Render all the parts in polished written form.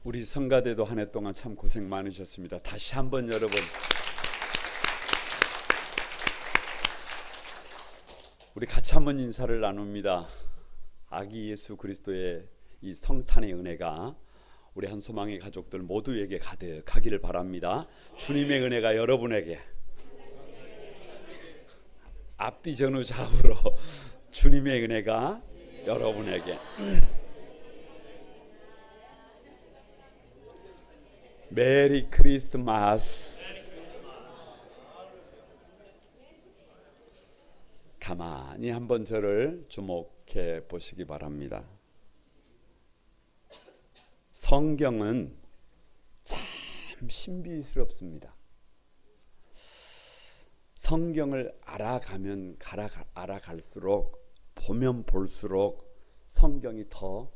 우리 성가대도 한 해 동안 참 고생 많으셨습니다. 다시 한번 여러분 우리 같이 한번 인사를 나눕니다. 아기 예수 그리스도의 이 성탄의 은혜가 우리 한소망의 가족들 모두에게 가득하기를 바랍니다. 주님의 은혜가 여러분에게 앞뒤 전후 좌우로 주님의 은혜가 여러분에게 메리 크리스마스. 가만히 한번 저를 주목해 보시기 바랍니다. 성경은 참 신비스럽습니다. 성경을 알아가면 알아갈수록 보면 볼수록 성경이 더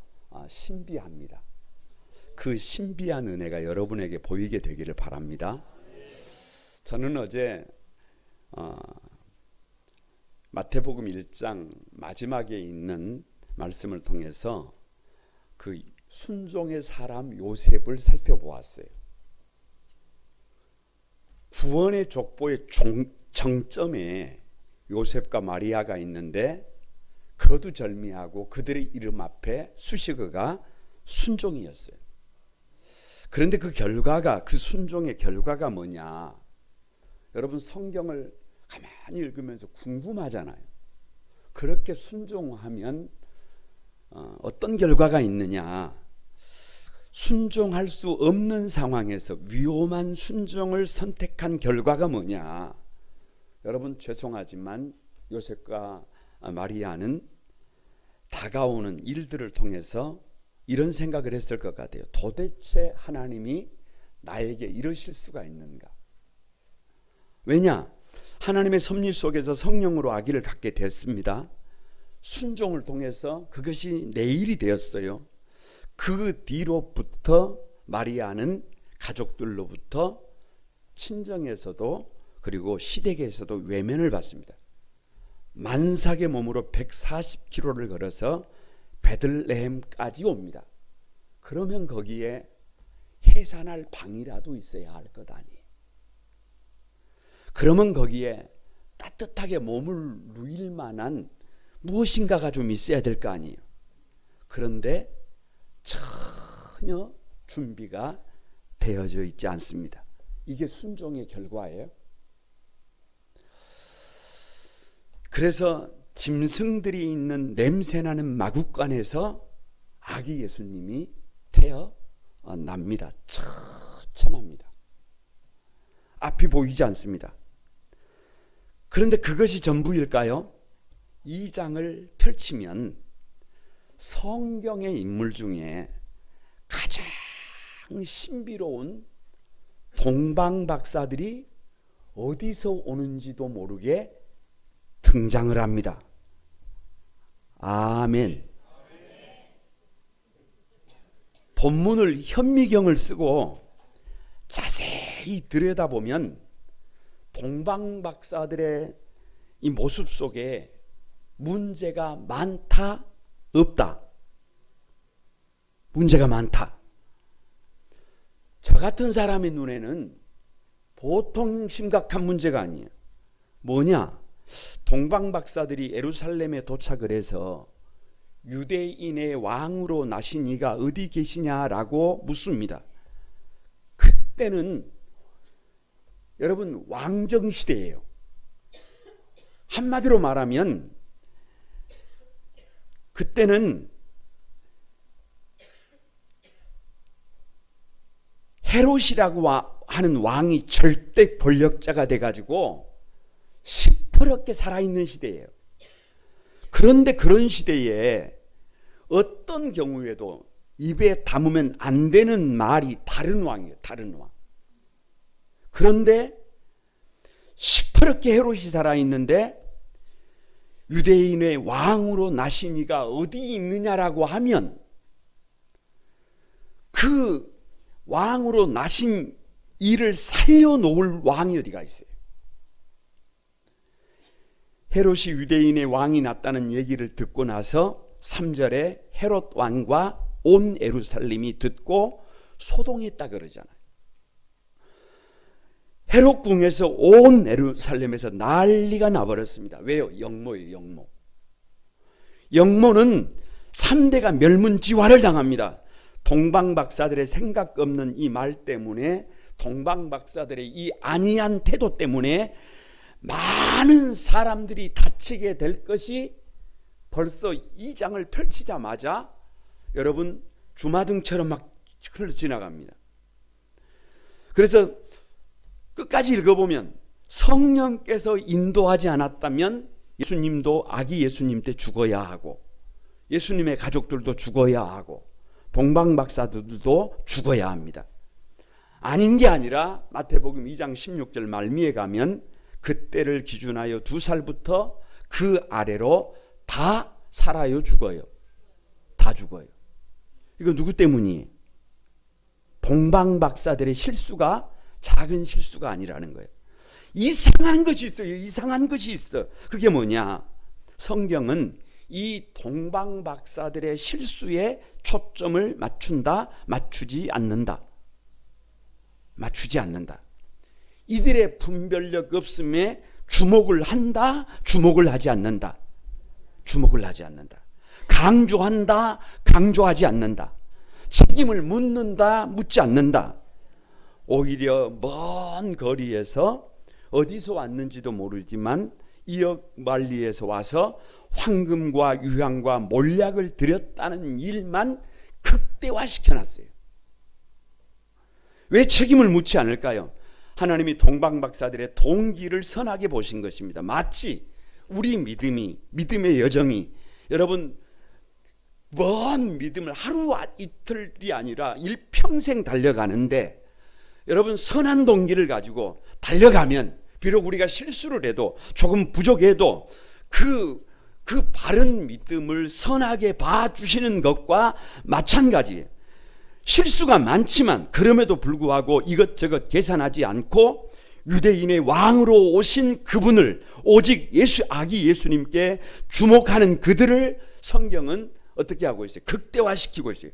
신비합니다. 그 신비한 은혜가 여러분에게 보이게 되기를 바랍니다. 저는 어제 마태복음 1장 마지막에 있는 말씀을 통해서 그 순종의 사람 요셉을 살펴보았어요. 구원의 족보의 정점에 요셉과 마리아가 있는데 거두절미하고 그들의 이름 앞에 수식어가 순종이었어요. 그런데 그 결과가, 그 순종의 결과가 뭐냐? 여러분 성경을 가만히 읽으면서 궁금하잖아요. 그렇게 순종하면 어떤 결과가 있느냐? 순종할 수 없는 상황에서 위험한 순종을 선택한 결과가 뭐냐? 여러분 죄송하지만 요셉과 마리아는 다가오는 일들을 통해서 이런 생각을 했을 것 같아요. 도대체 하나님이 나에게 이러실 수가 있는가? 왜냐? 하나님의 섭리 속에서 성령으로 아기를 갖게 됐습니다. 순종을 통해서 그것이 내 일이 되었어요. 그 뒤로부터 마리아는 가족들로부터 친정에서도 그리고 시댁에서도 외면을 받습니다. 만삭의 몸으로 140km를 걸어서 베들레헴까지 옵니다. 그러면 거기에 해산할 방이라도 있어야 할 것 아니에요. 그러면 거기에 따뜻하게 몸을 누일 만한 무엇인가가 좀 있어야 될 거 아니에요. 그런데 전혀 준비가 되어져 있지 않습니다. 이게 순종의 결과예요. 그래서 짐승들이 있는 냄새나는 마구간에서 아기 예수님이 태어납니다. 처참합니다. 앞이 보이지 않습니다. 그런데 그것이 전부일까요? 이 장을 펼치면 성경의 인물 중에 가장 신비로운 동방박사들이 어디서 오는지도 모르게 등장을 합니다. 아멘. 본문을 현미경을 쓰고 자세히 들여다보면 동방박사들의 이 모습 속에 문제가 많다, 없다. 문제가 많다. 저 같은 사람의 눈에는 보통 심각한 문제가 아니에요. 뭐냐? 동방박사들이 예루살렘에 도착을 해서 유대인의 왕으로 나신 이가 어디 계시냐라고 묻습니다. 그때는 여러분 왕정시대예요. 한마디로 말하면 그때는 헤롯이라고 하는 왕이 절대 권력자가 돼가지고 시퍼렇게 살아있는 시대예요. 그런데 그런 시대에 어떤 경우에도 입에 담으면 안 되는 말이 다른 왕이에요. 다른 왕. 그런데 시퍼렇게 헤롯이 살아있는데 유대인의 왕으로 나신 이가 어디 있느냐라고 하면 그 왕으로 나신 이를 살려놓을 왕이 어디가 있어요? 헤롯이 유대인의 왕이 났다는 얘기를 듣고 나서 3절에 헤롯 왕과 온 예루살렘이 듣고 소동했다 그러잖아요. 헤롯 궁에서 온 예루살렘에서 난리가 나버렸습니다. 왜요? 영모예요. 영모. 영모는 3대가 멸문지화를 당합니다. 동방박사들의 생각 없는 이 말 때문에, 동방박사들의 이 안이한 태도 때문에 많은 사람들이 다치게 될 것이 벌써 이 장을 펼치자마자 여러분 주마등처럼 막 흘러 지나갑니다. 그래서 끝까지 읽어보면 성령께서 인도하지 않았다면 예수님도 아기 예수님 때 죽어야 하고, 예수님의 가족들도 죽어야 하고, 동방박사들도 죽어야 합니다. 아닌 게 아니라 마태복음 2장 16절 말미에 가면 그때를 기준하여 2살부터 그 아래로 다 살아요, 죽어요? 다 죽어요. 이거 누구 때문이에요? 동방박사들의 실수가 작은 실수가 아니라는 거예요. 이상한 것이 있어요. 이상한 것이 있어. 그게 뭐냐? 성경은 이 동방박사들의 실수에 초점을 맞춘다, 맞추지 않는다. 맞추지 않는다. 이들의 분별력 없음에 주목을 한다, 주목을 하지 않는다. 주목을 하지 않는다. 강조한다, 강조하지 않는다. 책임을 묻는다, 묻지 않는다. 오히려 먼 거리에서 어디서 왔는지도 모르지만 이역 만리에서 와서 황금과 유향과 몰약을 드렸다는 일만 극대화시켜놨어요. 왜 책임을 묻지 않을까요? 하나님이 동방박사들의 동기를 선하게 보신 것입니다. 마치 우리 믿음의 여정이, 여러분 먼 믿음을 하루 이틀이 아니라 일평생 달려가는데, 여러분 선한 동기를 가지고 달려가면 비록 우리가 실수를 해도 조금 부족해도 그 바른 믿음을 선하게 봐주시는 것과 마찬가지예요. 실수가 많지만 그럼에도 불구하고 이것저것 계산하지 않고 유대인의 왕으로 오신 그분을, 오직 아기 예수님께 주목하는 그들을 성경은 어떻게 하고 있어요? 극대화시키고 있어요.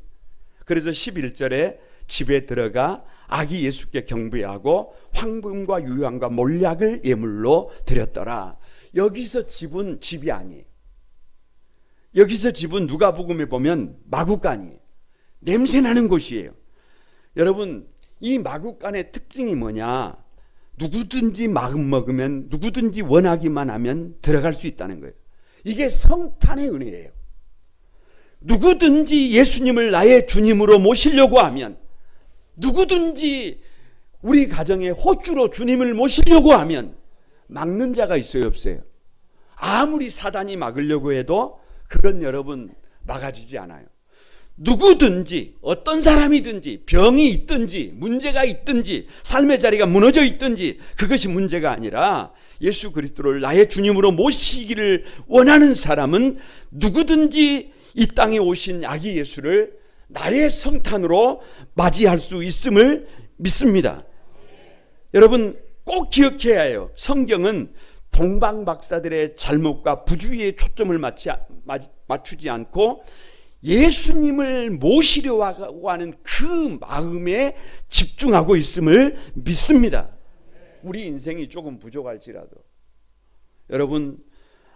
그래서 11절에 집에 들어가 아기 예수께 경배하고 황금과 유향과 몰약을 예물로 드렸더라. 여기서 집은 집이 아니에요. 여기서 집은 누가복음에 보면 마구간이에요. 냄새나는 곳이에요. 여러분 이 마구간의 특징이 뭐냐? 누구든지 마음 먹으면, 누구든지 원하기만 하면 들어갈 수 있다는 거예요. 이게 성탄의 은혜예요. 누구든지 예수님을 나의 주님으로 모시려고 하면, 누구든지 우리 가정에 호주로 주님을 모시려고 하면 막는 자가 있어요, 없어요? 아무리 사단이 막으려고 해도 그건 여러분 막아지지 않아요. 누구든지 어떤 사람이든지 병이 있든지 문제가 있든지 삶의 자리가 무너져 있든지 그것이 문제가 아니라 예수 그리스도를 나의 주님으로 모시기를 원하는 사람은 누구든지 이 땅에 오신 아기 예수를 나의 성탄으로 맞이할 수 있음을 믿습니다. 여러분 꼭 기억해야 해요. 성경은 동방박사들의 잘못과 부주의에 초점을 맞추지 않고 예수님을 모시려고 하는 그 마음에 집중하고 있음을 믿습니다. 우리 인생이 조금 부족할지라도 여러분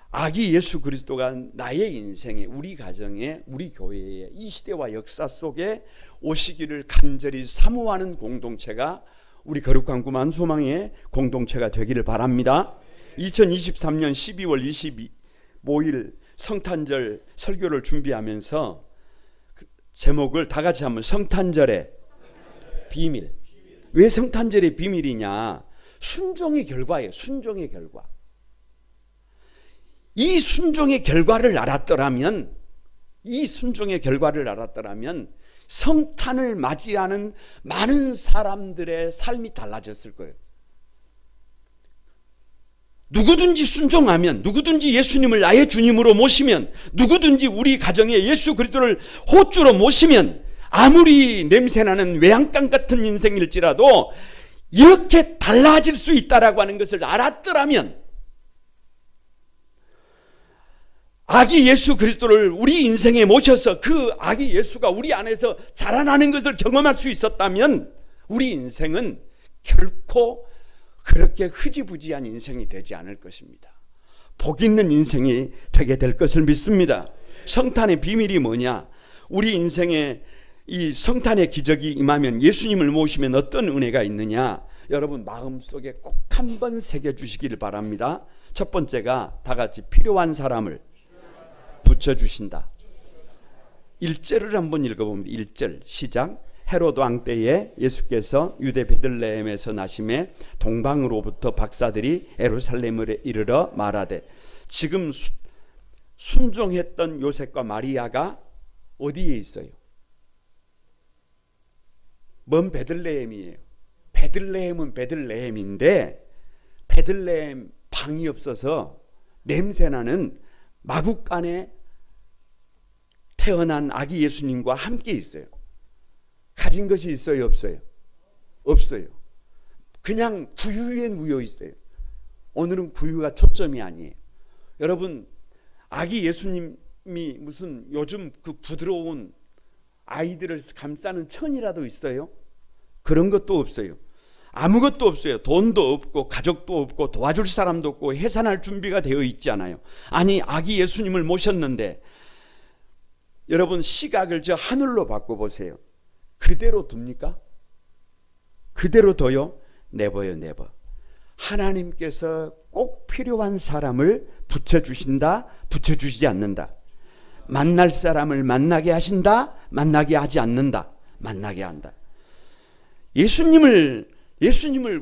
아기 예수 그리스도가 나의 인생에, 우리 가정에, 우리 교회에, 이 시대와 역사 속에 오시기를 간절히 사모하는 공동체가 우리 거룩한 꿈 한소망의 공동체가 되기를 바랍니다. 2023년 12월 25일 성탄절 설교를 준비하면서 제목을 다 같이 한번, 성탄절의 비밀. 왜 성탄절의 비밀이냐? 순종의 결과예요. 순종의 결과. 이 순종의 결과를 알았더라면, 성탄을 맞이하는 많은 사람들의 삶이 달라졌을 거예요. 누구든지 순종하면, 누구든지 예수님을 나의 주님으로 모시면, 누구든지 우리 가정에 예수 그리스도를 호주로 모시면, 아무리 냄새나는 외양간 같은 인생일지라도 이렇게 달라질 수 있다라고 하는 것을 알았더라면, 아기 예수 그리스도를 우리 인생에 모셔서 그 아기 예수가 우리 안에서 자라나는 것을 경험할 수 있었다면 우리 인생은 결코 그렇게 흐지부지한 인생이 되지 않을 것입니다. 복 있는 인생이 되게 될 것을 믿습니다. 성탄의 비밀이 뭐냐? 우리 인생에 이 성탄의 기적이 임하면, 예수님을 모시면 어떤 은혜가 있느냐? 여러분 마음속에 꼭 한번 새겨주시기를 바랍니다. 첫 번째가 다 같이 필요한 사람을 붙여주신다. 1절을 한번 읽어봅니다. 1절 시작. 헤롯 왕 때에 예수께서 유대 베들레헴에서 나심에 동방으로부터 박사들이 예루살렘에 이르러 말하되, 지금 순종했던 요셉과 마리아가 어디에 있어요? 먼 베들레헴이에요. 베들레헴은 베들레헴인데 베들레헴 방이 없어서 냄새나는 마국간에 태어난 아기 예수님과 함께 있어요. 가진 것이 있어요, 없어요? 없어요. 그냥 구유에 누워 있어요. 오늘은 구유가 초점이 아니에요. 여러분, 아기 예수님이 무슨 요즘 그 부드러운 아이들을 감싸는 천이라도 있어요? 그런 것도 없어요. 아무것도 없어요. 돈도 없고 가족도 없고 도와줄 사람도 없고 해산할 준비가 되어 있지 않아요. 아니, 아기 예수님을 모셨는데 여러분 시각을 저 하늘로 바꿔보세요. 그대로 둡니까? 그대로 둬요? 네버요, 네버. 하나님께서 꼭 필요한 사람을 붙여주신다, 붙여주시지 않는다. 만날 사람을 만나게 하신다, 만나게 하지 않는다. 만나게 한다. 예수님을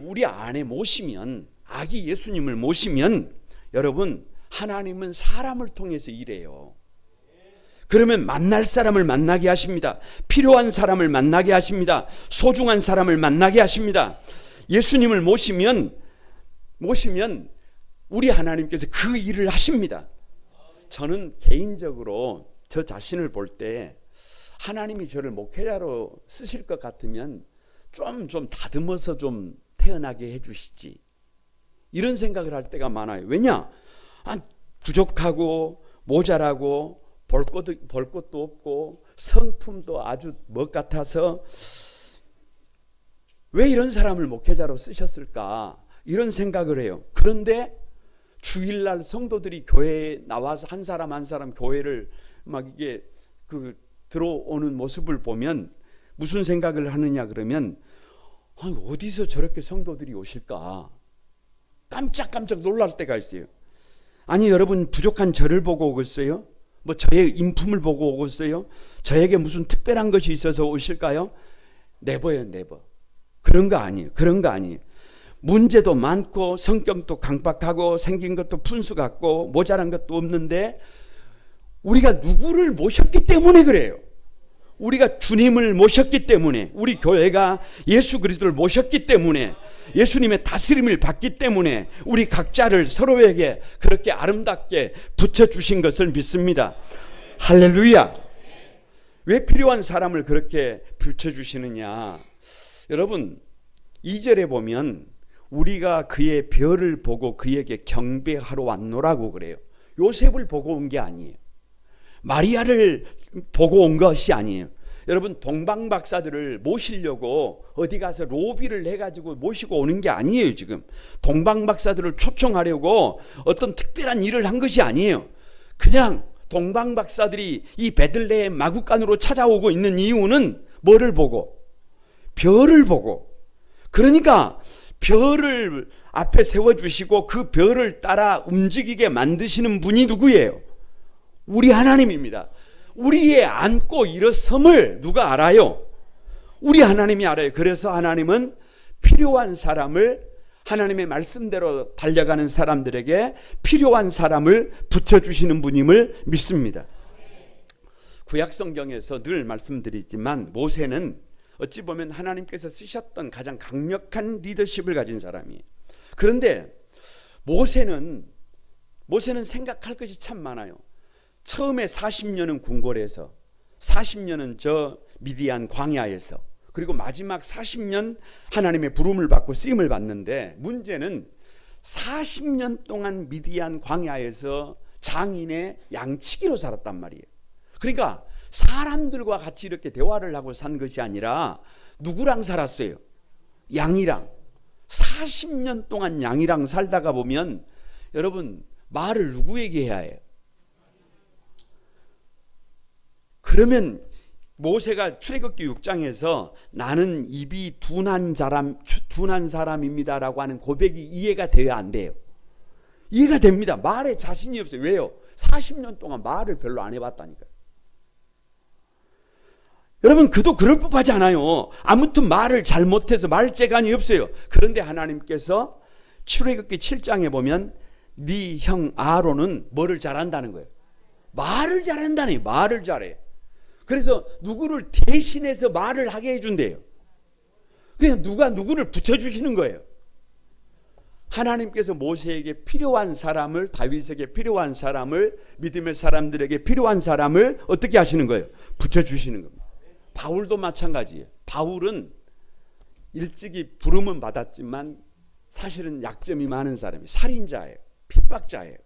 우리 안에 모시면, 아기 예수님을 모시면 여러분, 하나님은 사람을 통해서 일해요. 그러면 만날 사람을 만나게 하십니다. 필요한 사람을 만나게 하십니다. 소중한 사람을 만나게 하십니다. 예수님을 모시면 우리 하나님께서 그 일을 하십니다. 저는 개인적으로 저 자신을 볼 때 하나님이 저를 목회자로 쓰실 것 같으면 좀 다듬어서 좀 태어나게 해주시지, 이런 생각을 할 때가 많아요. 왜냐? 부족하고 모자라고 볼 것도 없고 성품도 아주 멋 같아서 왜 이런 사람을 목회자로 쓰셨을까, 이런 생각을 해요. 그런데 주일날 성도들이 교회에 나와서 한 사람 한 사람 교회를 막 이게 들어오는 모습을 보면 무슨 생각을 하느냐 그러면, 어디서 저렇게 성도들이 오실까 깜짝깜짝 놀랄 때가 있어요. 아니, 여러분 부족한 저를 보고 오겠어요? 뭐 저의 인품을 보고 오겠어요? 저에게 무슨 특별한 것이 있어서 오실까요? 네버요, 네버. 그런 거 아니에요. 그런 거 아니에요. 문제도 많고 성격도 강박하고 생긴 것도 푼수 같고 모자란 것도 없는데 우리가 누구를 모셨기 때문에 그래요. 우리가 주님을 모셨기 때문에, 우리 교회가 예수 그리스도를 모셨기 때문에, 예수님의 다스림을 받기 때문에 우리 각자를 서로에게 그렇게 아름답게 붙여주신 것을 믿습니다. 할렐루야. 왜 필요한 사람을 그렇게 붙여주시느냐? 여러분 2절에 보면 우리가 그의 별을 보고 그에게 경배하러 왔노라고 그래요. 요셉을 보고 온 게 아니에요. 마리아를 보고 온 것이 아니에요. 여러분 동방박사들을 모시려고 어디 가서 로비를 해가지고 모시고 오는 게 아니에요. 지금 동방박사들을 초청하려고 어떤 특별한 일을 한 것이 아니에요. 그냥 동방박사들이 이 베들레헴 마국간으로 찾아오고 있는 이유는 뭐를 보고? 별을 보고. 그러니까 별을 앞에 세워주시고 그 별을 따라 움직이게 만드시는 분이 누구예요? 우리 하나님입니다. 우리의 안고 일어섬을 누가 알아요? 우리 하나님이 알아요. 그래서 하나님은 필요한 사람을, 하나님의 말씀대로 달려가는 사람들에게 필요한 사람을 붙여주시는 분임을 믿습니다. 구약성경에서 늘 말씀드리지만 모세는 어찌 보면 하나님께서 쓰셨던 가장 강력한 리더십을 가진 사람이에요. 그런데 모세는 생각할 것이 참 많아요. 처음에 40년은 궁궐에서, 40년은 저 미디안 광야에서, 그리고 마지막 40년 하나님의 부름을 받고 쓰임을 받는데, 문제는 40년 동안 미디안 광야에서 장인의 양치기로 살았단 말이에요. 그러니까 사람들과 같이 이렇게 대화를 하고 산 것이 아니라 누구랑 살았어요? 양이랑. 40년 동안 양이랑 살다가 보면 여러분 말을 누구에게 해야 해요? 그러면 모세가 출애굽기 6장에서 나는 입이 둔한 사람입니다라고 하는 고백이 이해가 돼야 안 돼요? 이해가 됩니다. 말에 자신이 없어요. 왜요? 40년 동안 말을 별로 안 해봤다니까요. 여러분 그도 그럴 법하지 않아요. 아무튼 말을 잘못해서 말재간이 없어요. 그런데 하나님께서 출애굽기 7장에 보면 네 형 아론은 뭐를 잘한다는 거예요? 말을 잘한다니. 말을 잘해. 그래서 누구를 대신해서 말을 하게 해준대요. 그냥 누가 누구를 붙여주시는 거예요. 하나님께서 모세에게 필요한 사람을, 다윗에게 필요한 사람을, 믿음의 사람들에게 필요한 사람을 어떻게 하시는 거예요? 붙여주시는 겁니다. 바울도 마찬가지예요. 바울은 일찍이 부름은 받았지만 사실은 약점이 많은 사람이에요. 살인자예요. 핍박자예요.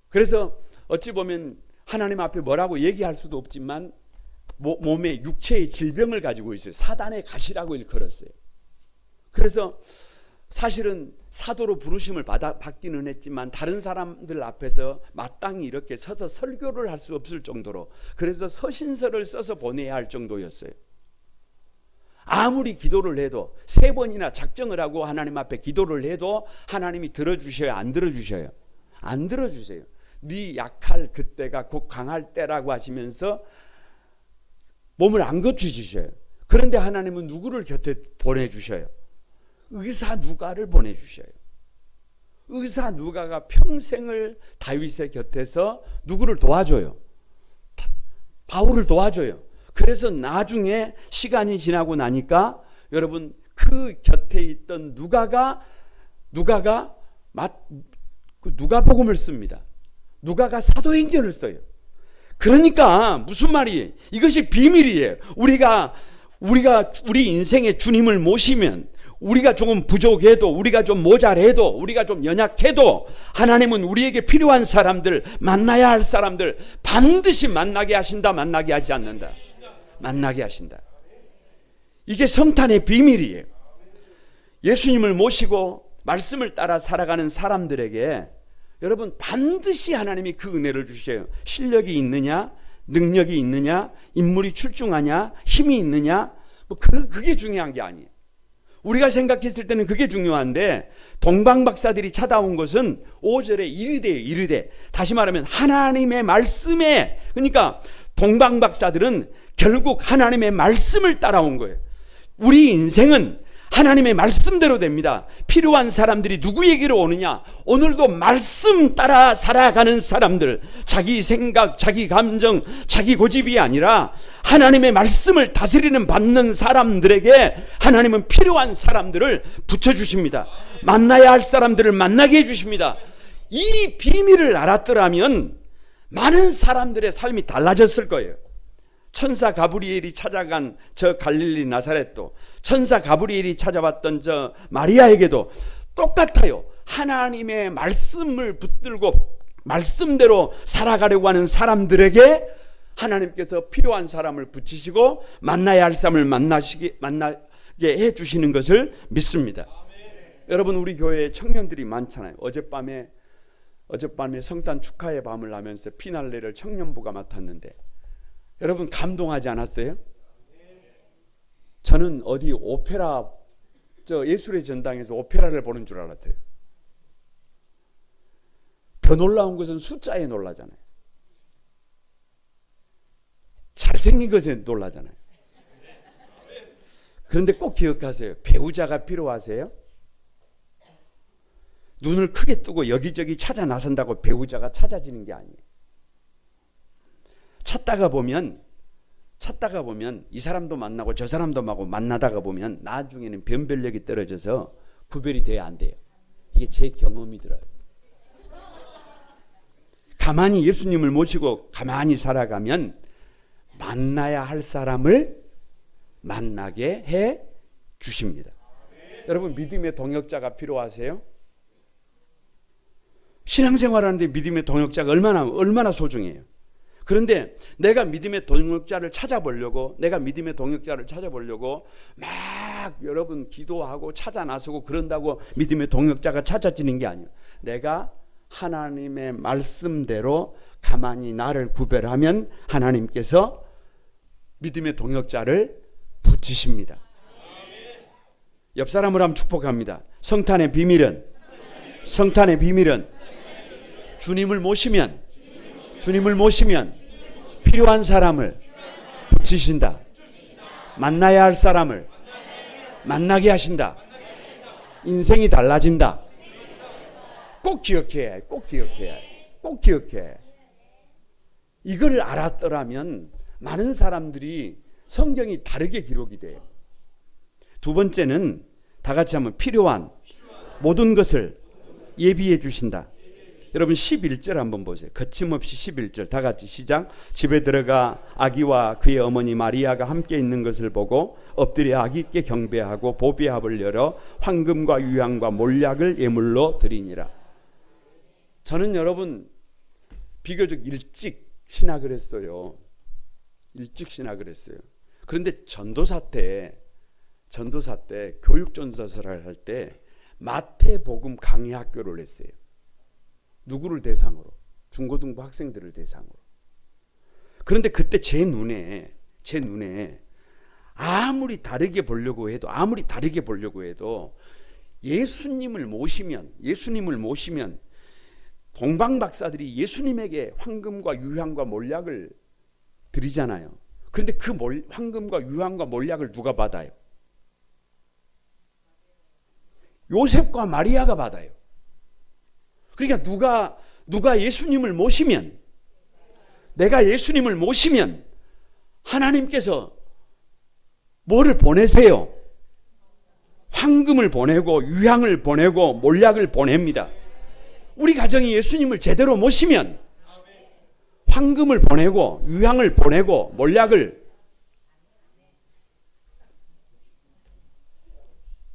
그래서 어찌 보면 하나님 앞에 뭐라고 얘기할 수도 없지만 몸에 육체의 질병을 가지고 있어요. 사단의 가시라고 일컬었어요. 그래서 사실은 사도로 부르심을 받기는 했지만 다른 사람들 앞에서 마땅히 이렇게 서서 설교를 할 수 없을 정도로, 그래서 서신서를 써서 보내야 할 정도였어요. 아무리 기도를 해도 3번이나 작정을 하고 하나님 앞에 기도를 해도 하나님이 들어주셔요? 안 들어주셔요? 안 들어주세요. 네 약할 그때가 곧 강할 때라고 하시면서 몸을 안 거쳐주셔요. 그런데 하나님은 누구를 곁에 보내주셔요? 의사 누가를 보내주셔요. 의사 누가가 평생을 다윗의 곁에서 누구를 도와줘요? 바울을 도와줘요. 그래서 나중에 시간이 지나고 나니까 여러분 그 곁에 있던 누가가 누가복음을 씁니다. 누가가 사도행전을 써요. 그러니까 무슨 말이에요? 이것이 비밀이에요. 우리가 우리 인생의 주님을 모시면, 우리가 조금 부족해도, 우리가 좀 모자라도, 우리가 좀 연약해도 하나님은 우리에게 필요한 사람들, 만나야 할 사람들 반드시 만나게 하신다. 만나게 하지 않는다. 만나게 하신다. 이게 성탄의 비밀이에요. 예수님을 모시고 말씀을 따라 살아가는 사람들에게 여러분 반드시 하나님이 그 은혜를 주셔요. 실력이 있느냐, 능력이 있느냐, 인물이 출중하냐, 힘이 있느냐, 그게 중요한 게 아니에요. 우리가 생각했을 때는 그게 중요한데, 동방박사들이 찾아온 것은 5절에 이르되, 다시 말하면 하나님의 말씀에, 그러니까 동방박사들은 결국 하나님의 말씀을 따라온 거예요. 우리 인생은 하나님의 말씀대로 됩니다. 필요한 사람들이 누구에게로 오느냐? 오늘도 말씀 따라 살아가는 사람들, 자기 생각, 자기 감정, 자기 고집이 아니라 하나님의 말씀을 다스리는 받는 사람들에게 하나님은 필요한 사람들을 붙여주십니다. 만나야 할 사람들을 만나게 해주십니다. 이 비밀을 알았더라면 많은 사람들의 삶이 달라졌을 거예요. 천사 가브리엘이 찾아간 저 갈릴리 나사렛도, 천사 가브리엘이 찾아왔던 저 마리아에게도 똑같아요. 하나님의 말씀을 붙들고 말씀대로 살아가려고 하는 사람들에게 하나님께서 필요한 사람을 붙이시고 만나야 할 사람을 만나게 해주시는 것을 믿습니다. 여러분, 우리 교회에 청년들이 많잖아요. 어젯밤에 성탄 축하의 밤을 하면서 피날레를 청년부가 맡았는데 여러분 감동하지 않았어요? 저는 어디 오페라, 예술의 전당에서 오페라를 보는 줄 알았어요. 더 놀라운 것은 숫자에 놀라잖아요. 잘생긴 것에 놀라잖아요. 그런데 꼭 기억하세요. 배우자가 필요하세요? 눈을 크게 뜨고 여기저기 찾아 나선다고 배우자가 찾아지는 게 아니에요. 찾다가 보면 이 사람도 만나고 저 사람도 만나다가 보면 나중에는 변별력이 떨어져서 구별이 돼야 안 돼요. 이게 제 경험이더라고요. 가만히 예수님을 모시고 가만히 살아가면 만나야 할 사람을 만나게 해 주십니다. 여러분, 믿음의 동역자가 필요하세요? 신앙생활하는데 믿음의 동역자가 얼마나 소중해요. 그런데 내가 믿음의 동역자를 찾아보려고 막 여러분 기도하고 찾아 나서고 그런다고 믿음의 동역자가 찾아지는 게 아니에요. 내가 하나님의 말씀대로 가만히 나를 구별하면 하나님께서 믿음의 동역자를 붙이십니다. 옆 사람을 한번 축복합니다. 성탄의 비밀은 주님을 모시면 필요한 사람을 붙이신다. 만나야 할 사람을 만나게 하신다. 인생이 달라진다. 꼭 기억해. 이걸 알았더라면 많은 사람들이 성경이 다르게 기록이 돼요. 두 번째는 다 같이 한번 필요한 모든 것을 예비해 주신다. 여러분 11절 한번 보세요. 거침없이 11절 다 같이 시작. 집에 들어가 아기와 그의 어머니 마리아가 함께 있는 것을 보고 엎드려 아기께 경배하고 보배합을 열어 황금과 유향과 몰약을 예물로 드리니라. 저는 여러분 비교적 일찍 신학을 했어요. 그런데 전도사 때 교육전도사를 할 때 마태복음 강의 학교를 했어요. 누구를 대상으로? 중고등부 학생들을 대상으로. 그런데 그때 제 눈에 아무리 다르게 보려고 해도 예수님을 모시면 동방박사들이 예수님에게 황금과 유향과 몰약을 드리잖아요. 그런데 그 황금과 유향과 몰약을 누가 받아요? 요셉과 마리아가 받아요. 그러니까 누가 예수님을 모시면, 내가 예수님을 모시면 하나님께서 뭐를 보내세요? 황금을 보내고 유향을 보내고 몰약을 보냅니다. 우리 가정이 예수님을 제대로 모시면 황금을 보내고 유향을 보내고 몰약을,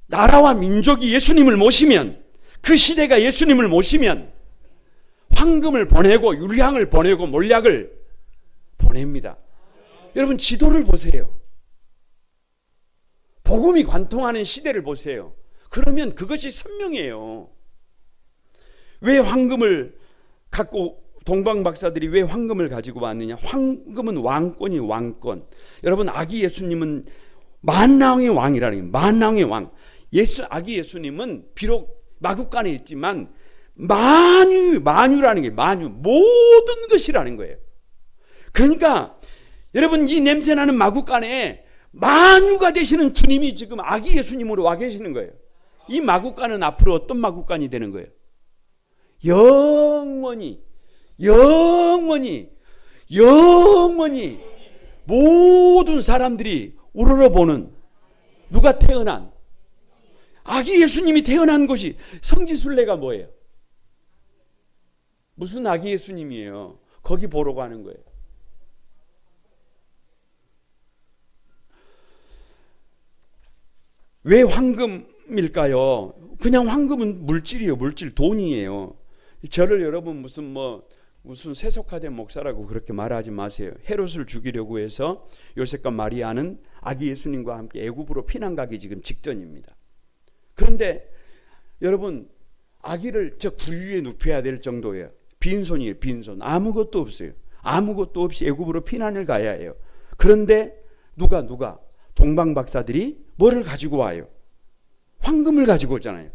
나라와 민족이 예수님을 모시면, 그 시대가 예수님을 모시면 황금을 보내고 유향을 보내고 몰약을 보냅니다. 여러분 지도를 보세요. 복음이 관통하는 시대를 보세요. 그러면 그것이 선명해요. 왜 황금을 갖고, 동방박사들이 왜 황금을 가지고 왔느냐? 황금은 왕권이 왕권. 여러분 아기 예수님은 만왕의 왕이라는 거예요. 만왕의 왕. 아기 예수님은 비록 마구간에 있지만 만유라는 게 모든 것이라는 거예요. 그러니까 여러분 이 냄새나는 마구간에 만유가 되시는 주님이 지금 아기 예수님으로 와 계시는 거예요. 이 마구간은 앞으로 어떤 마구간이 되는 거예요? 영원히 모든 사람들이 우러러보는, 누가 태어난, 아기 예수님이 태어난 곳이, 성지순례가 뭐예요? 무슨 아기 예수님이에요? 거기 보러 가는 거예요. 왜 황금일까요? 그냥 황금은 물질이에요. 물질, 돈이에요. 저를 여러분 무슨 세속화된 목사라고 그렇게 말하지 마세요. 헤롯을 죽이려고 해서 요셉과 마리아는 아기 예수님과 함께 애굽으로 피난 가기 지금 직전입니다. 그런데 여러분 아기를 저 구유에 눕혀야 될 정도예요. 빈손이에요. 빈손. 아무것도 없어요. 아무것도 없이 애굽으로 피난을 가야 해요. 그런데 누가 동방박사들이 뭐를 가지고 와요? 황금을 가지고 오잖아요.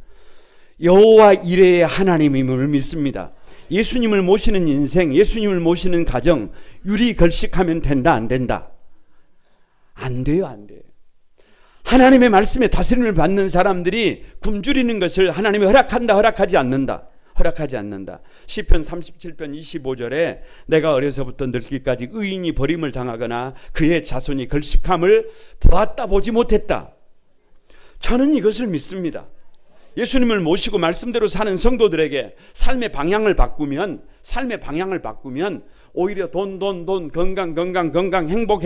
여호와 이레의 하나님임을 믿습니다. 예수님을 모시는 인생, 예수님을 모시는 가정 유리걸식하면 된다, 안 된다? 안 돼요. 하나님의 말씀에 다스림을 받는 사람들이 굶주리는 것을 하나님이 허락한다, 허락하지 않는다. 시편 37편 25절에 내가 어려서부터 늙기까지 의인이 버림을 당하거나 그의 자손이 걸식함을 보았다, 보지 못했다. 저는 이것을 믿습니다. 예수님을 모시고 말씀대로 사는 성도들에게 삶의 방향을 바꾸면 오히려 돈, 건강, 행복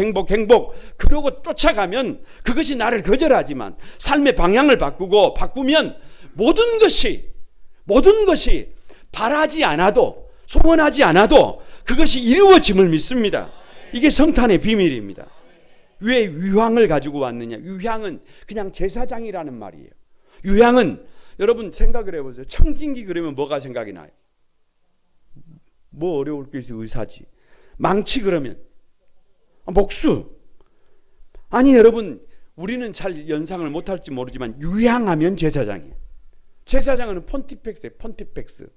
그러고 쫓아가면 그것이 나를 거절하지만 삶의 방향을 바꾸면 모든 것이 바라지 않아도, 소원하지 않아도 그것이 이루어짐을 믿습니다. 이게 성탄의 비밀입니다. 왜 유향을 가지고 왔느냐? 유향은 그냥 제사장이라는 말이에요. 유향은 여러분 생각을 해보세요. 청진기 그러면 뭐가 생각이 나요? 뭐 어려울 게 있어? 의사지. 망치 그러면 목수. 아니 여러분, 우리는 잘 연상을 못할지 모르지만 유향하면 제사장이에요. 제사장은 폰티펙스예요. 폰티펙스.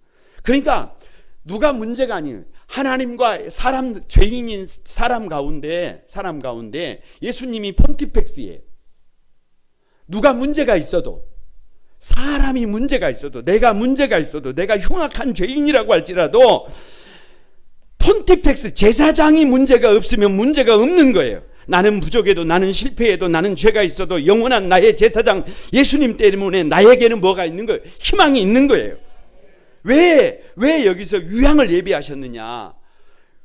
그러니까 누가 문제가 아니에요. 하나님과 사람, 죄인인 사람 가운데 예수님이 폰티펙스예요. 누가 문제가 있어도, 사람이 문제가 있어도, 내가 문제가 있어도, 내가 흉악한 죄인이라고 할지라도 폰티펙스 제사장이 문제가 없으면 문제가 없는 거예요. 나는 부족해도, 나는 실패해도, 나는 죄가 있어도 영원한 나의 제사장 예수님 때문에 나에게는 뭐가 있는 거예요? 희망이 있는 거예요. 왜 여기서 유향을 예비하셨느냐?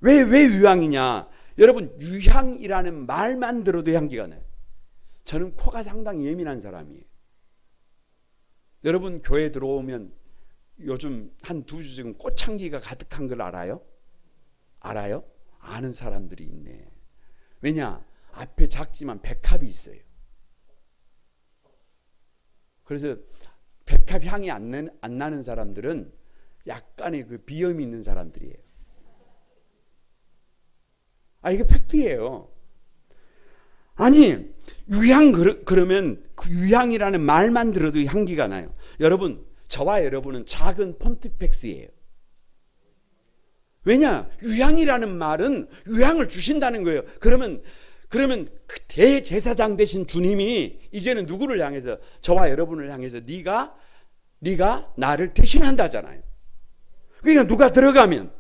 왜 유향이냐? 여러분, 유향이라는 말만 들어도 향기가 나요. 저는 코가 상당히 예민한 사람이에요. 여러분 교회 들어오면 요즘 한 2주 지금 꽃향기가 가득한 걸 알아요? 알아요? 아는 사람들이 있네. 왜냐? 앞에 작지만 백합이 있어요. 그래서 백합 향이 안 나는 사람들은 약간의 그 비염이 있는 사람들이에요. 이게 팩트예요. 아니 유향 그러면 그 유향이라는 말만 들어도 향기가 나요. 여러분, 저와 여러분은 작은 폰티펙스예요. 왜냐? 유향이라는 말은 유향을 주신다는 거예요. 그러면 그 대제사장 되신 주님이 이제는 누구를 향해서, 저와 여러분을 향해서 네가 나를 대신한다잖아요. 그러니까 누가 들어가면,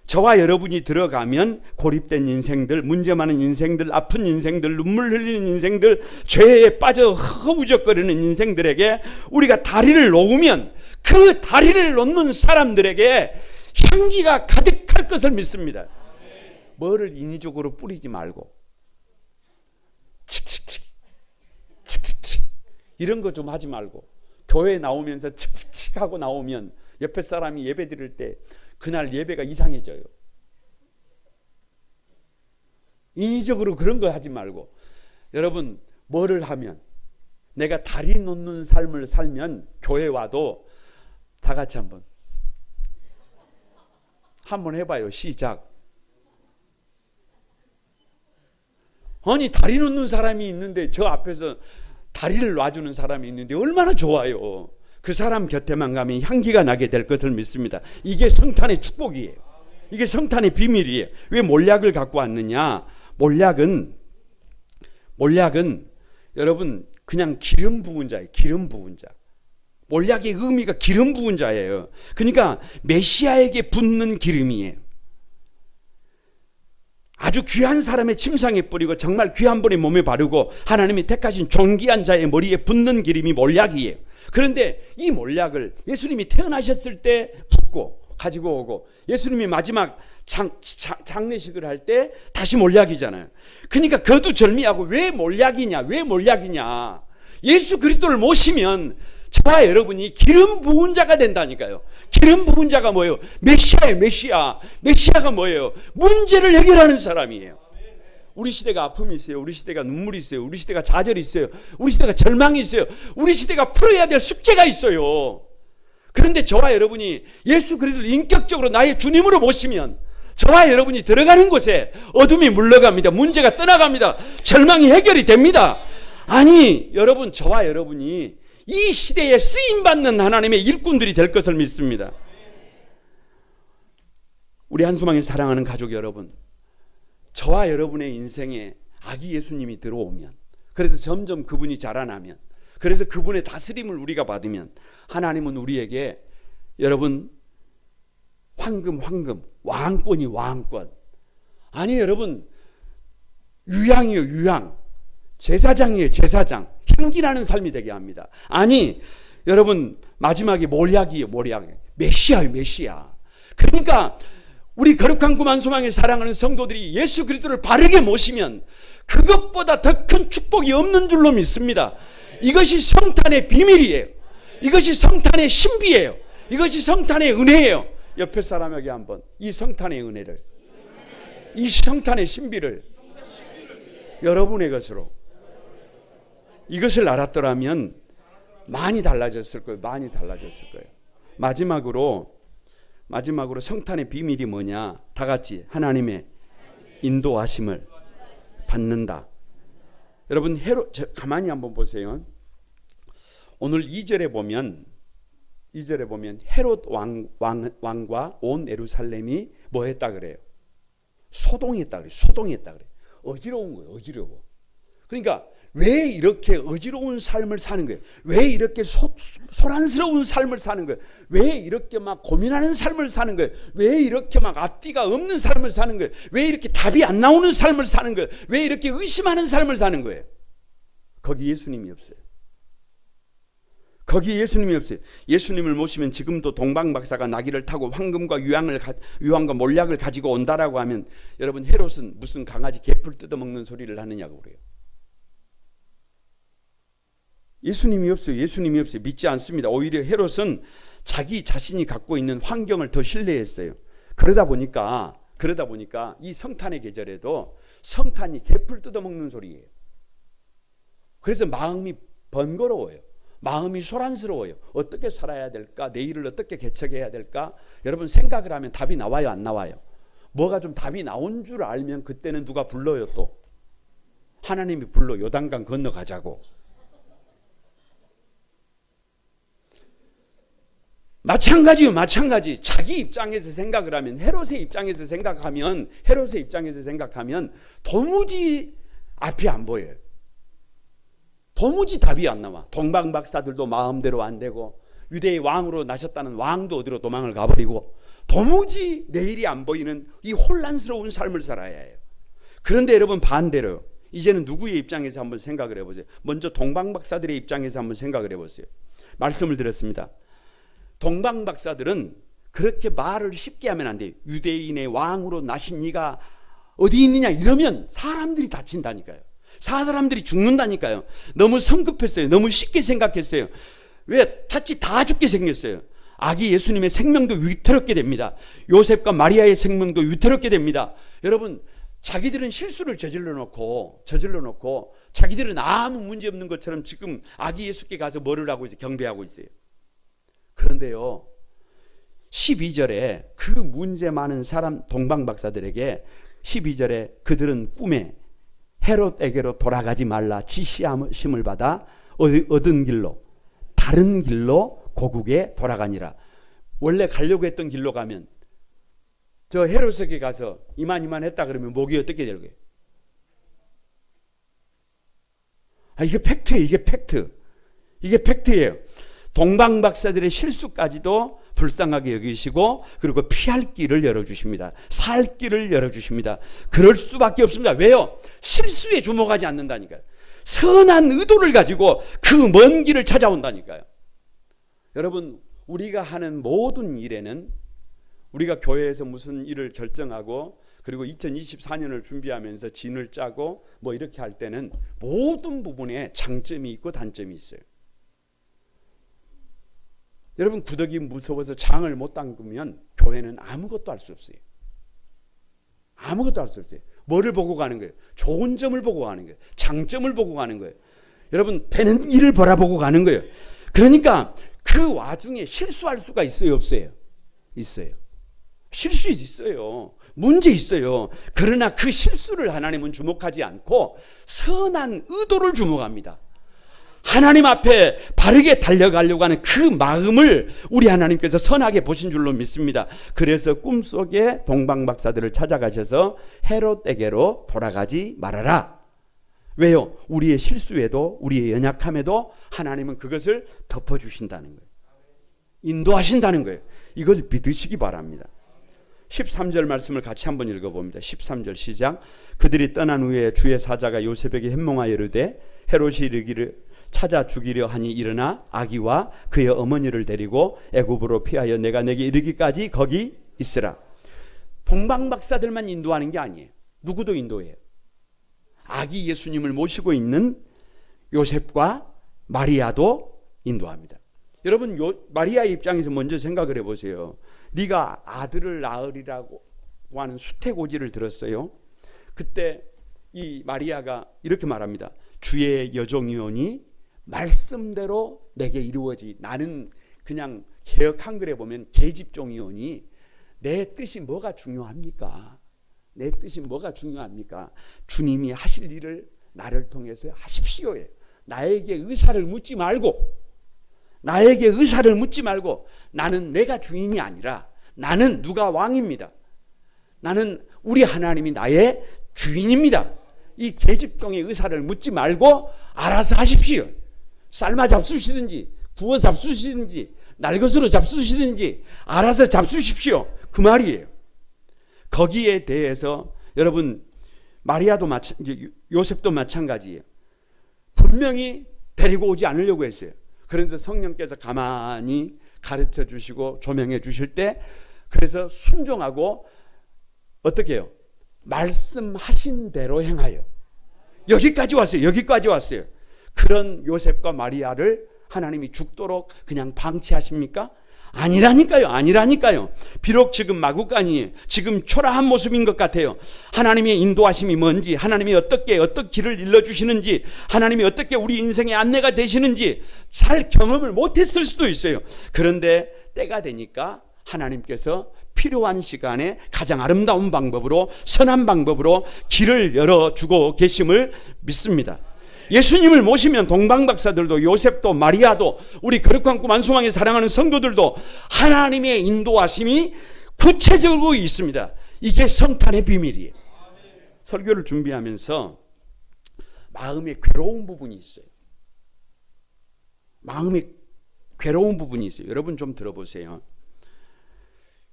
저와 여러분이 들어가면 고립된 인생들, 문제 많은 인생들, 아픈 인생들, 눈물 흘리는 인생들, 죄에 빠져 허우적거리는 인생들에게 우리가 다리를 놓으면 그 다리를 놓는 사람들에게 향기가 가득할 것을 믿습니다. 뭐를 인위적으로 뿌리지 말고 칙칙칙 이런 거 좀 하지 말고, 교회 나오면서 칙칙칙 하고 나오면 옆에 사람이 예배 드릴 때 그날 예배가 이상해져요. 인위적으로 그런 거 하지 말고, 여러분 뭐를 하면, 내가 다리 놓는 삶을 살면 교회 와도 다 같이 한번 해봐요. 시작. 아니 다리 놓는 사람이 있는데, 저 앞에서 다리를 놔주는 사람이 있는데 얼마나 좋아요. 그 사람 곁에만 가면 향기가 나게 될 것을 믿습니다. 이게 성탄의 축복이에요. 이게 성탄의 비밀이에요. 왜 몰약을 갖고 왔느냐? 몰약은 여러분 그냥 기름 부은 자예요. 기름 부은 자. 몰약의 의미가 기름 부은 자예요. 그러니까 메시아에게 붓는 기름이에요. 아주 귀한 사람의 침상에 뿌리고 정말 귀한 분의 몸에 바르고 하나님이 택하신 존귀한 자의 머리에 붓는 기름이 몰약이에요. 그런데 이 몰약을 예수님이 태어나셨을 때 붓고 가지고 오고, 예수님이 마지막 장례식을 할 때 다시 몰약이잖아요. 그러니까 거두절미하고 왜 몰약이냐? 예수 그리스도를 모시면 저와 여러분이 기름 부은 자가 된다니까요. 기름 부은 자가 뭐예요? 메시아예요. 메시아가 뭐예요? 문제를 해결하는 사람이에요. 우리 시대가 아픔이 있어요. 우리 시대가 눈물이 있어요. 우리 시대가 좌절이 있어요. 우리 시대가 절망이 있어요. 우리 시대가 풀어야 될 숙제가 있어요. 그런데 저와 여러분이 예수 그리스도를 인격적으로 나의 주님으로 모시면 저와 여러분이 들어가는 곳에 어둠이 물러갑니다. 문제가 떠나갑니다. 절망이 해결이 됩니다. 아니 여러분, 저와 여러분이 이 시대에 쓰임받는 하나님의 일꾼들이 될 것을 믿습니다. 우리 한소망이 사랑하는 가족 여러분, 저와 여러분의 인생에 아기 예수님이 들어오면, 그래서 점점 그분이 자라나면, 그래서 그분의 다스림을 우리가 받으면 하나님은 우리에게 여러분 황금, 왕권이 왕권. 아니 여러분, 유향이요 유향. 제사장이에요 제사장. 향기나는 삶이 되게 합니다. 아니 여러분, 마지막에 몰약이에요 몰약. 메시아예요 메시아. 그러니까 우리 거룩한 구만 소망을 사랑하는 성도들이 예수 그리스도를 바르게 모시면 그것보다 더 큰 축복이 없는 줄로 믿습니다. 이것이 성탄의 비밀이에요. 이것이 성탄의 신비예요. 이것이 성탄의 은혜예요. 옆에 사람에게 한번 이 성탄의 은혜를, 이 성탄의 신비를 여러분의 것으로, 이것을 알았더라면 많이 달라졌을 거예요. 많이 달라졌을 거예요. 마지막으로 성탄의 비밀이 뭐냐? 다 같이 하나님의 인도하심을 받는다. 여러분 가만히 한번 보세요. 오늘 2절에 보면 헤롯 왕과 온 예루살렘이 뭐 했다 그래요? 소동했다 그래요. 소동했다 그래요. 어지러운 거예요. 어지러워. 그러니까 왜 이렇게 어지러운 삶을 사는 거예요? 왜 이렇게 소란스러운 삶을 사는 거예요? 왜 이렇게 막 고민하는 삶을 사는 거예요? 왜 이렇게 막 앞뒤가 없는 삶을 사는 거예요? 왜 이렇게 답이 안 나오는 삶을 사는 거예요? 왜 이렇게 의심하는 삶을 사는 거예요? 거기 예수님이 없어요. 거기 예수님이 없어요. 예수님을 모시면 지금도 동방박사가 나귀를 타고 황금과 유황과 몰약을 가지고 온다라고 하면 여러분 헤롯은 무슨 강아지 개풀 뜯어먹는 소리를 하느냐고 그래요. 예수님이 없어요. 예수님이 없어요. 믿지 않습니다. 오히려 헤롯은 자기 자신이 갖고 있는 환경을 더 신뢰했어요. 그러다 보니까 이 성탄의 계절에도 성탄이 개풀 뜯어먹는 소리예요. 그래서 마음이 번거로워요. 마음이 소란스러워요. 어떻게 살아야 될까? 내일을 어떻게 개척해야 될까? 여러분 생각을 하면 답이 나와요? 안 나와요? 뭐가 좀 답이 나온 줄 알면 그때는 누가 불러요 또? 하나님이 불러. 요단강 건너가자고. 마찬가지요. 마찬가지. 자기 입장에서 생각을 하면 헤롯의 입장에서 생각하면 도무지 앞이 안 보여요. 도무지 답이 안 나와. 동방박사들도 마음대로 안 되고 유대의 왕으로 나셨다는 왕도 어디로 도망을 가버리고 도무지 내일이 안 보이는 이 혼란스러운 삶을 살아야 해요. 그런데 여러분 반대로 이제는 누구의 입장에서 한번 생각을 해보세요. 먼저 동방박사들의 입장에서 한번 생각을 해보세요. 말씀을 드렸습니다. 동방박사들은 그렇게 말을 쉽게 하면 안 돼요. 유대인의 왕으로 나신 이가 어디 있느냐 이러면 사람들이 다친다니까요. 사람들이 죽는다니까요. 너무 성급했어요. 너무 쉽게 생각했어요. 왜? 자칫 다 죽게 생겼어요. 아기 예수님의 생명도 위태롭게 됩니다. 요셉과 마리아의 생명도 위태롭게 됩니다. 여러분 자기들은 실수를 저질러 놓고 자기들은 아무 문제 없는 것처럼 지금 아기 예수께 가서 뭐를 하고 있어요? 경배하고 있어요. 그런데요 12절에 그 문제 많은 사람 동방박사들에게 12절에 그들은 꿈에 헤롯에게로 돌아가지 말라 지시하심을 받아 얻은 길로 다른 길로 고국에 돌아가니라. 원래 가려고 했던 길로 가면 저 헤롯에게 가서 이만 했다 그러면 목이 어떻게 될 거예요? 이게 팩트예요. 이게 팩트예요. 동방박사들의 실수까지도 불쌍하게 여기시고 그리고 피할 길을 열어주십니다. 살 길을 열어주십니다. 그럴 수밖에 없습니다. 왜요? 실수에 주목하지 않는다니까요. 선한 의도를 가지고 그 먼 길을 찾아온다니까요. 여러분 우리가 하는 모든 일에는 우리가 교회에서 무슨 일을 결정하고 그리고 2024년을 준비하면서 진을 짜고 뭐 이렇게 할 때는 모든 부분에 장점이 있고 단점이 있어요. 여러분 구더기 무서워서 장을 못 담그면 교회는 아무것도 할 수 없어요. 아무것도 할 수 없어요. 뭐를 보고 가는 거예요? 좋은 점을 보고 가는 거예요. 장점을 보고 가는 거예요. 여러분 되는 일을 바라보고 가는 거예요. 그러니까 그 와중에 실수할 수가 있어요? 없어요? 있어요. 실수 있어요. 문제 있어요. 그러나 그 실수를 하나님은 주목하지 않고 선한 의도를 주목합니다. 하나님 앞에 바르게 달려가려고 하는 그 마음을 우리 하나님께서 선하게 보신 줄로 믿습니다. 그래서 꿈속에 동방박사들을 찾아가셔서 헤롯에게로 돌아가지 말아라. 왜요? 우리의 실수에도 우리의 연약함에도 하나님은 그것을 덮어주신다는 거예요. 인도하신다는 거예요. 이걸 믿으시기 바랍니다. 13절 말씀을 같이 한번 읽어봅니다. 13절 시작. 그들이 떠난 후에 주의 사자가 요셉에게 현몽하여 이르되 헤롯이 이르기를 찾아 죽이려 하니 일어나 아기와 그의 어머니를 데리고 애굽으로 피하여 내가 내게 이르기까지 거기 있으라. 동방박사들만 인도하는 게 아니에요. 누구도 인도해요. 아기 예수님을 모시고 있는 요셉과 마리아도 인도합니다. 여러분 마리아의 입장에서 먼저 생각을 해보세요. 네가 아들을 낳으리라고 하는 수태고지를 들었어요. 그때 이 마리아가 이렇게 말합니다. 주의 여종이오니 말씀대로 내게 이루어지. 나는 그냥 개역 한글에 보면 계집종이오니 내 뜻이 뭐가 중요합니까? 내 뜻이 뭐가 중요합니까? 주님이 하실 일을 나를 통해서 하십시오예요. 나에게 의사를 묻지 말고, 나에게 의사를 묻지 말고, 나는 내가 주인이 아니라 나는 누가 왕입니다. 나는 우리 하나님이 나의 주인입니다. 이 계집종의 의사를 묻지 말고 알아서 하십시오. 삶아 잡수시든지 구워 잡수시든지 날것으로 잡수시든지 알아서 잡수십시오. 그 말이에요. 거기에 대해서 여러분 마리아도 요셉도 마찬가지예요. 분명히 데리고 오지 않으려고 했어요. 그런데 성령께서 가만히 가르쳐 주시고 조명해 주실 때 그래서 순종하고 어떻게 해요? 말씀하신 대로 행하여. 여기까지 왔어요. 여기까지 왔어요. 그런 요셉과 마리아를 하나님이 죽도록 그냥 방치하십니까? 아니라니까요. 아니라니까요. 비록 지금 마구간이에요. 지금 초라한 모습인 것 같아요. 하나님의 인도하심이 뭔지, 하나님이 어떻게 길을 일러주시는지, 하나님이 어떻게 우리 인생의 안내가 되시는지 잘 경험을 못했을 수도 있어요. 그런데 때가 되니까 하나님께서 필요한 시간에 가장 아름다운 방법으로, 선한 방법으로 길을 열어주고 계심을 믿습니다. 예수님을 모시면 동방박사들도 요셉도 마리아도 우리 거룩한 꿈 안수망에 사랑하는 성도들도 하나님의 인도하심이 구체적으로 있습니다. 이게 성탄의 비밀이에요. 설교를 준비하면서 마음에 괴로운 부분이 있어요. 마음에 괴로운 부분이 있어요. 여러분 좀 들어보세요.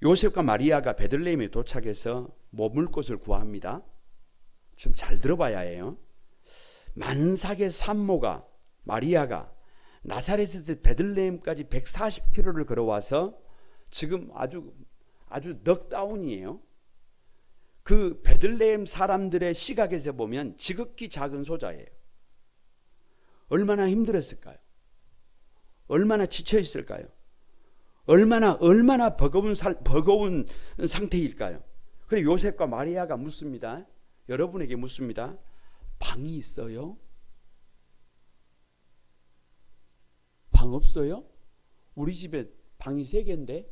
요셉과 마리아가 베들레헴에 도착해서 머물 곳을 구합니다. 좀 잘 들어봐야 해요. 만삭의 산모가 마리아가 나사렛에서 베들레헴까지 140km를 걸어와서 지금 아주 넉다운이에요. 그 베들레헴 사람들의 시각에서 보면 지극히 작은 소자예요. 얼마나 힘들었을까요? 얼마나 지쳐 있을까요? 얼마나 버거운 상태일까요? 그리고 요셉과 마리아가 묻습니다. 여러분에게 묻습니다. 방이 있어요? 방 없어요? 우리 집에 방이 3개인데.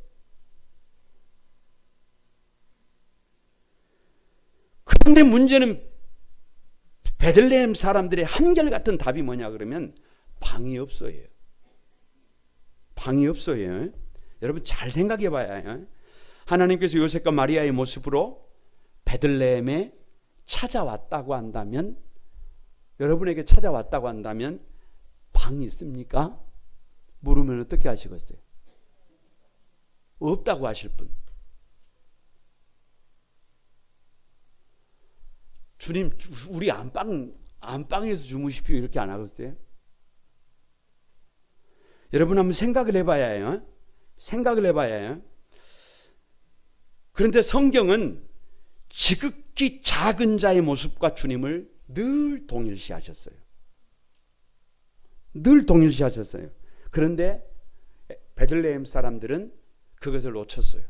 그런데 문제는 베들레헴 사람들의 한결같은 답이 뭐냐 그러면 방이 없어요. 방이 없어요. 여러분 잘 생각해 봐야 해요. 하나님께서 요셉과 마리아의 모습으로 베들레헴에 찾아왔다고 한다면, 여러분에게 찾아왔다고 한다면 방이 있습니까? 물으면 어떻게 하시겠어요? 없다고 하실 분. 주님, 우리 안방에서 주무십시오 이렇게 안 하겠어요? 여러분 한번 생각을 해봐야 해요. 생각을 해봐야 해요. 그런데 성경은 지극히 작은 자의 모습과 주님을 늘 동일시하셨어요. 늘 동일시하셨어요. 그런데 베들레헴 사람들은 그것을 놓쳤어요.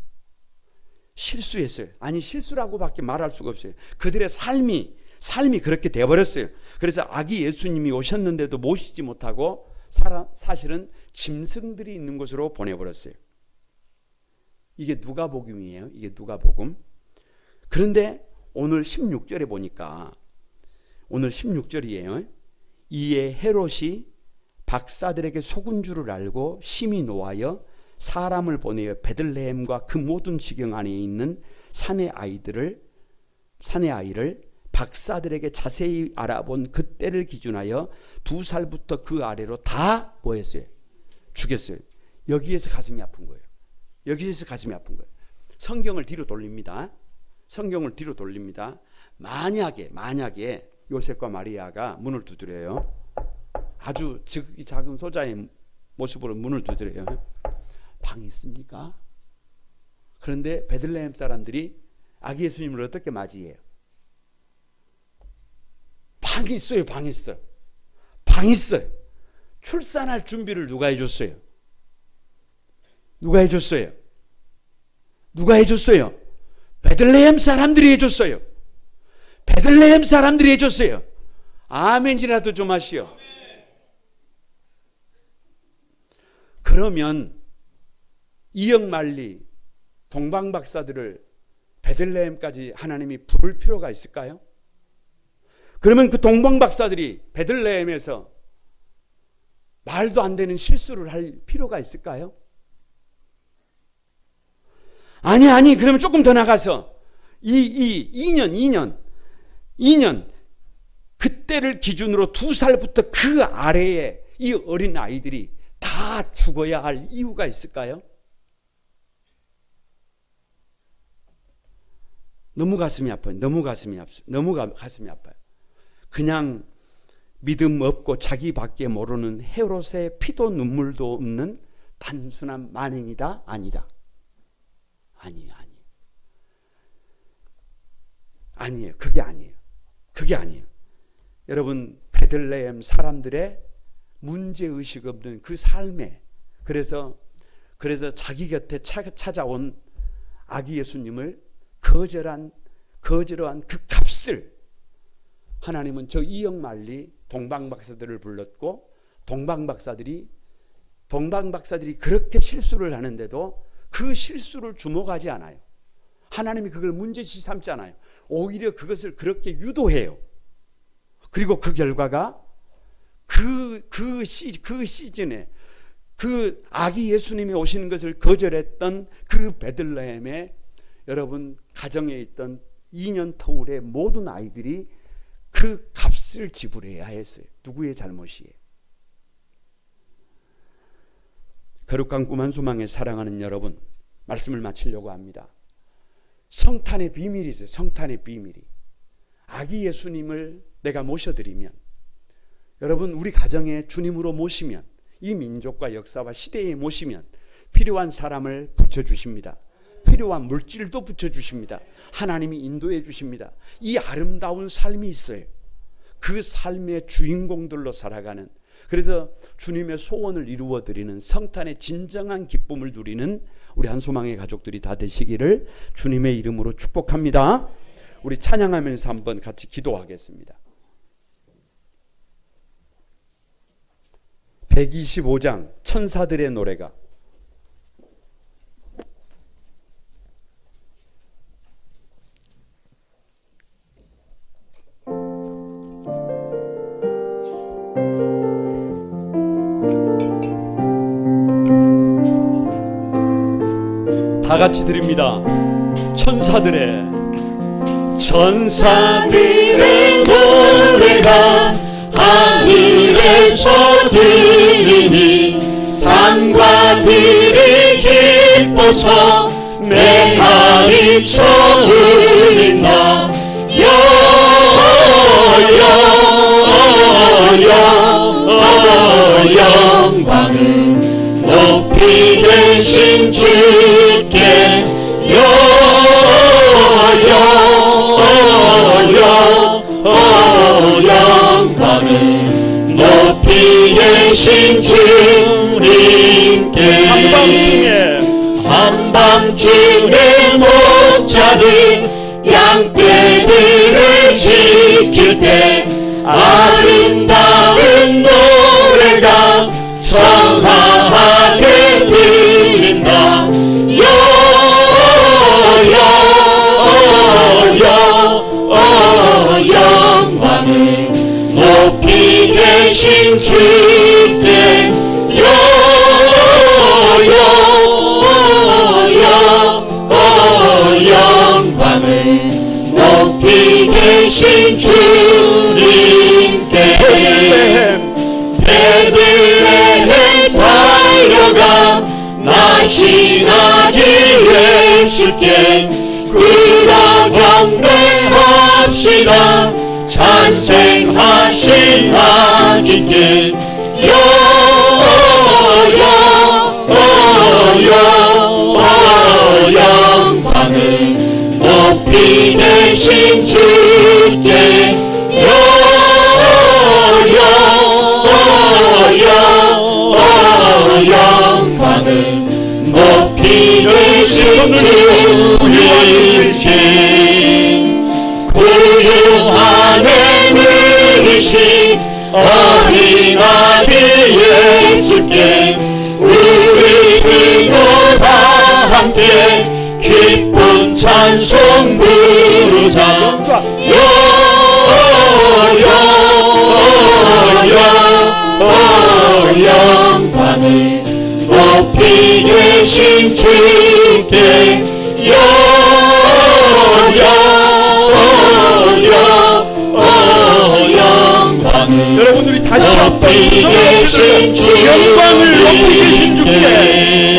실수했어요. 아니 실수라고밖에 말할 수가 없어요. 그들의 삶이 그렇게 돼버렸어요. 그래서 아기 예수님이 오셨는데도 모시지 못하고 사실은 짐승들이 있는 곳으로 보내버렸어요. 이게 누가복음이에요. 이게 누가복음. 그런데 오늘 16절에 보니까, 오늘 16절이에요. 이에 헤롯이 박사들에게 속은 줄을 알고 심히 노하여 사람을 보내어 베들레헴과 그 모든 지경 안에 있는 사내 아이를 박사들에게 자세히 알아본 그때를 기준하여 2살부터 그 아래로 다 뭐 했어요? 죽였어요. 여기에서 가슴이 아픈 거예요. 여기에서 가슴이 아픈 거예요. 성경을 뒤로 돌립니다. 성경을 뒤로 돌립니다. 만약에 요셉과 마리아가 문을 두드려요. 아주 지극히 작은 소자의 모습으로 문을 두드려요. 방이 있습니까? 그런데 베들레헴 사람들이 아기 예수님을 어떻게 맞이해요? 방이 있어요. 방이 있어요. 방이 있어요. 출산할 준비를 누가 해줬어요? 누가 해줬어요? 누가 해줬어요? 베들레헴 사람들이 해줬어요. 베들레헴 사람들이 해줬어요. 아멘이라도 좀 하시오. 그러면 이역만리 동방박사들을 베들레헴까지 하나님이 부를 필요가 있을까요? 그러면 그 동방박사들이 베들레헴에서 말도 안 되는 실수를 할 필요가 있을까요? 아니 그러면 조금 더 나가서 2년 그때를 기준으로 2살부터 그 아래에 이 어린 아이들이 다 죽어야 할 이유가 있을까요? 너무 가슴이 아파요. 너무 가슴이 아파요. 그냥 믿음 없고 자기밖에 모르는 헤롯의 피도 눈물도 없는 단순한 만행이다? 아니다. 아니에요. 그게 아니에요. 여러분, 베들레헴 사람들의 문제의식 없는 그 삶에, 그래서 자기 곁에 찾아온 아기 예수님을 거절한 그 값을 하나님은 저 이역만리 동방박사들을 불렀고, 동방박사들이 그렇게 실수를 하는데도 그 실수를 주목하지 않아요. 하나님이 그걸 문제시 삼지 않아요. 오히려 그것을 그렇게 유도해요. 그리고 그 결과가 그 시즌에 그 아기 예수님이 오시는 것을 거절했던 그 베들레헴에 여러분 가정에 있던 2년 터울의 모든 아이들이 그 값을 지불해야 했어요. 누구의 잘못이에요? 거룩한 꿈 한 소망에 사랑하는 여러분, 말씀을 마치려고 합니다. 성탄의 비밀이 있어요. 성탄의 비밀이. 아기 예수님을 내가 모셔드리면, 여러분 우리 가정에 주님으로 모시면, 이 민족과 역사와 시대에 모시면 필요한 사람을 붙여주십니다. 필요한 물질도 붙여주십니다. 하나님이 인도해 주십니다. 이 아름다운 삶이 있어요. 그 삶의 주인공들로 살아가는, 그래서 주님의 소원을 이루어드리는 성탄의 진정한 기쁨을 누리는 우리 한소망의 가족들이 다 되시기를 주님의 이름으로 축복합니다. 우리 찬양하면서 한번 같이 기도하겠습니다. 125장 천사들의 노래가 다 같이 드립니다. 천사들의 노래가 하늘에서 들리니 산과 들이 기뻐서 메아리쳐 울린다. 영광을 높이 계신 주께 영광을 높이 계신 주님께 한밤중에 목자들 양떼들을 지킬 때 아름다운 노래가 청하게 들린다. 영광을 높이 계신 주께 영광을 높이 계신 주님께 베들레헴 달려가 날씬하기 예수께 끌어 경배합시다. 찬송하신 아기께 영광을 높이 계신 주께 영광을 안에 누리신 어린 아기 예수께 우리들도 다 함께 기쁜 찬송 부르자. 영광을 높이 계신 주께 영광을 여러분들이 다시 한번 높이 계신 주께 영광을 높이 계신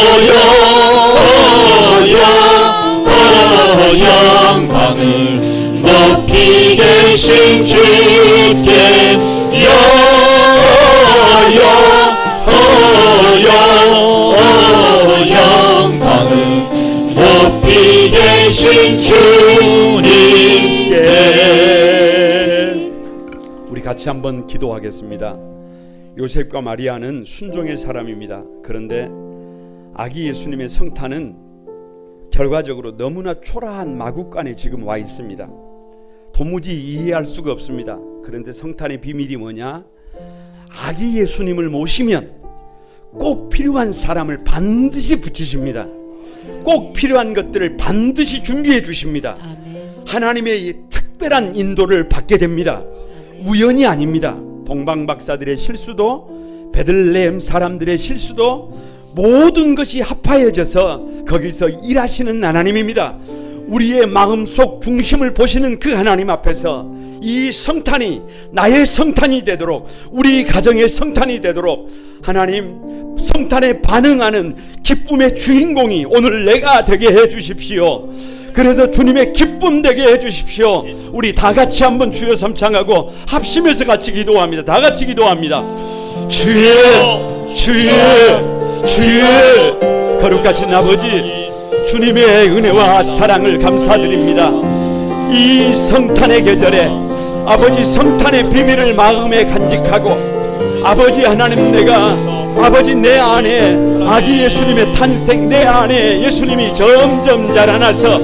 주께 영광을 높이 계신 주께 영광을 높이 계신 주님께. 우리 같이 한번 기도하겠습니다. 요셉과 마리아는 순종의 사람입니다. 그런데 아기 예수님의 성탄은 결과적으로 너무나 초라한 마국간에 지금 와 있습니다. 도무지 이해할 수가 없습니다. 그런데 성탄의 비밀이 뭐냐? 아기 예수님을 모시면 꼭 필요한 사람을 반드시 붙이십니다. 꼭 필요한 것들을 반드시 준비해 주십니다. 하나님의 특별한 인도를 받게 됩니다. 우연이 아닙니다. 동방 박사들의 실수도 베들레헴 사람들의 실수도 모든 것이 합하여져서 거기서 일하시는 하나님입니다. 우리의 마음속 중심을 보시는 그 하나님 앞에서 이 성탄이 나의 성탄이 되도록, 우리 가정의 성탄이 되도록 하나님 성탄에 반응하는 기쁨의 주인공이 오늘 내가 되게 해 주십시오. 그래서 주님의 기쁨 되게 해 주십시오. 우리 다 같이 한번 주여 삼창하고 합심해서 같이 기도합니다. 다 같이 기도합니다. 주여 주여 주여, 거룩하신 아버지, 주님의 은혜와 사랑을 감사드립니다. 이 성탄의 계절에 아버지 성탄의 비밀을 마음에 간직하고, 아버지 하나님, 내가 아버지 내 안에 아기 예수님의 탄생, 내 안에 예수님이 점점 자라나서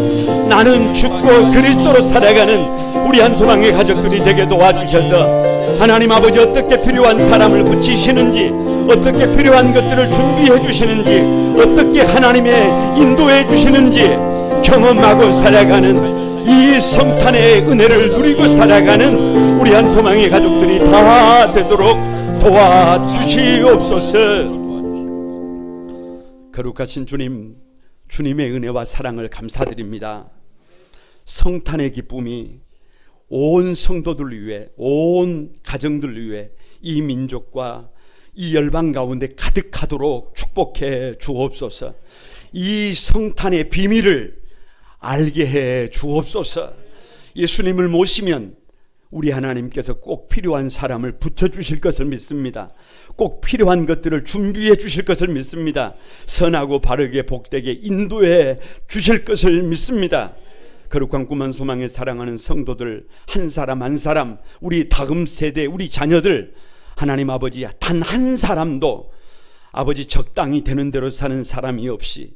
나는 죽고 그리스도로 살아가는 우리 한소망의 가족들이 되게 도와주셔서 하나님 아버지 어떻게 필요한 사람을 붙이시는지, 어떻게 필요한 것들을 준비해 주시는지, 어떻게 하나님의 인도해 주시는지 경험하고 살아가는 이 성탄의 은혜를 누리고 살아가는 우리 한소망의 가족들이 다 되도록 도와주시옵소서. 거룩하신 주님, 주님의 은혜와 사랑을 감사드립니다. 성탄의 기쁨이 온 성도들 위해, 온 가정들 위해, 이 민족과 이 열방 가운데 가득하도록 축복해 주옵소서. 이 성탄의 비밀을 알게 해 주옵소서. 예수님을 모시면 우리 하나님께서 꼭 필요한 사람을 붙여주실 것을 믿습니다. 꼭 필요한 것들을 준비해 주실 것을 믿습니다. 선하고 바르게 복되게 인도해 주실 것을 믿습니다. 거룩한 꿈한 소망에 사랑하는 성도들 한 사람 한 사람, 우리 다음 세대, 우리 자녀들, 하나님 아버지 단 한 사람도 아버지 적당히 되는 대로 사는 사람이 없이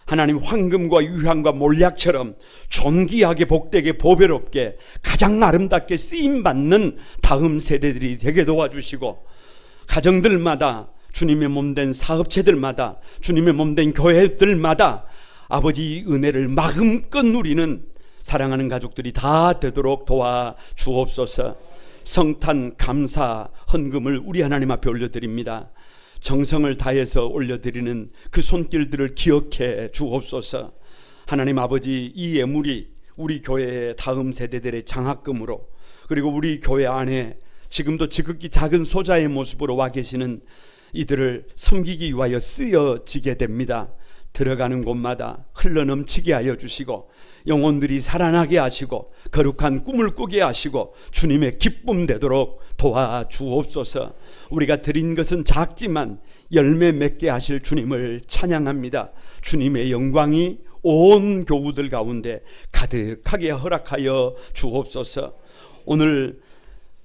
하나님 황금과 유향과 몰약처럼 존귀하게 복되게 보배롭게 가장 아름답게 쓰임받는 다음 세대들이 되게 도와주시고, 가정들마다 주님의 몸된 사업체들마다 주님의 몸된 교회들마다 아버지 은혜를 마음껏 누리는 사랑하는 가족들이 다 되도록 도와주옵소서. 성탄 감사 헌금을 우리 하나님 앞에 올려드립니다. 정성을 다해서 올려드리는 그 손길들을 기억해 주옵소서. 하나님 아버지, 이 예물이 우리 교회의 다음 세대들의 장학금으로, 그리고 우리 교회 안에 지금도 지극히 작은 소자의 모습으로 와 계시는 이들을 섬기기 위하여 쓰여지게 됩니다. 들어가는 곳마다 흘러넘치게 하여 주시고, 영혼들이 살아나게 하시고, 거룩한 꿈을 꾸게 하시고, 주님의 기쁨 되도록 도와주옵소서. 우리가 드린 것은 작지만 열매 맺게 하실 주님을 찬양합니다. 주님의 영광이 온 교우들 가운데 가득하게 허락하여 주옵소서. 오늘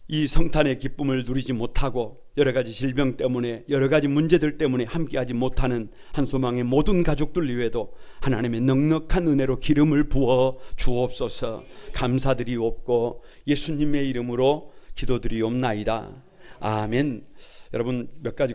이 성탄의 기쁨을 누리지 못하고 여러 가지 질병 때문에 여러 가지 문제들 때문에 함께하지 못하는 한소망의 모든 가족들 위에도 하나님의 넉넉한 은혜로 기름을 부어 주옵소서. 감사드리옵고 예수님의 이름으로 기도드리옵나이다. 아멘. 여러분 몇 가지